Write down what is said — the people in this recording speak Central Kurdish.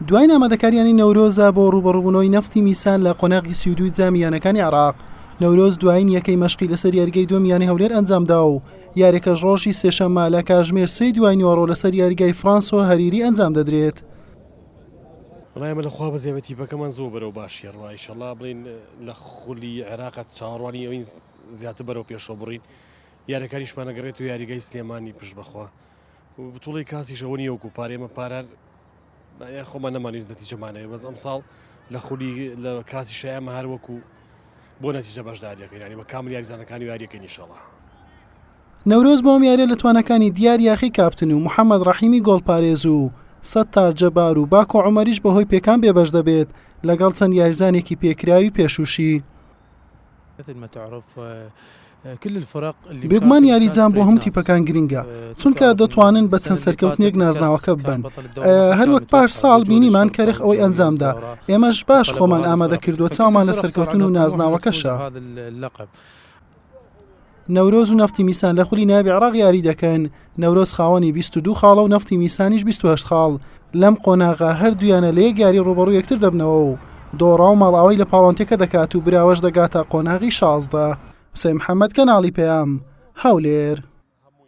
دوای نامەدەکاریانی نەورۆزە بۆ ڕوبەڕووبوونەوەی نەفتی میسان لە قۆناغی 32 جامیانەکانی عێراق. نەورۆز دوایین یەکەی مەشقی لەسەر یاریگەی دووەمیانی هەولێر ئەنجامدا و یاریەکەش ڕۆژی سێشەممە لە کاتژمێر 3 دوای نیوەڕۆ لەسەر یاریگای فرانس و هەریری ئەنجام دەدرێت. وڵای ئەمە لەخوا بەزێبە تیپەکەمان زۆر بەرەو باشیە ڕای ئینشەڵا بڵین لە خولی عێراقەت چاوەڕوانی ئەوین زیاتر بەرەو پێشەوە بڕین یاریەکانیشمان ئەگەڕێت و یاریگای سلێمانی پشت بەخوا بتوڵی کاسیشەوە نیە وەکو پارێمە پارار خۆمان نەمانویست نەتیجەمانەیە بەس ئەم ساڵ لە خولی لە کاسی شایەمە هەر وەکو بۆ نەتیجە بەشداریەکەی ینی بە کامل یاریزانەکانی و یاریەکەی ئینشەڵا. نەورۆز بۆ ئەم یاریە لە توانەکانی دیار یاخی کاپتن و محەممەد ڕەحیمی گۆڵپارێز و سەتار جەبار و باکۆ عومەریش بەهۆی پێکان بێبەش دەبێت لەگەڵ چەند یاریزانێکی پێکراوی پێشوشی. بێگومان یاریجان بۆ هەموو تیپەکان گرنگە چونکە دەتوانن بە چەند سەرکەوتنێک نازناوەکە ببن. هەروەک پاش ساڵ بینیمان کەرخ ئەوەی ئەنجامدا ئێمەش باش خۆمان ئامادە کردووە چاومان لە سەرکەوتن و نازناوەکەشە. نەورۆز و نەفتی میسان لە خولی ناوی عێراق یاری دەکەن. نەورۆز خاوەنی 22 خاڵە و نەفتی میسانیش 28 خاڵ. لەم قۆناغا هەردوویانە لە یەک یاری ڕوبەڕوو یەکتر دەبنەوە و دۆڕا و ماڵاوی لە پاڵۆنتێکە دەکات و براوەش دەگاتە قۆناغی 16. حوسێن محەممەد کەناڵی پێام هەولێر.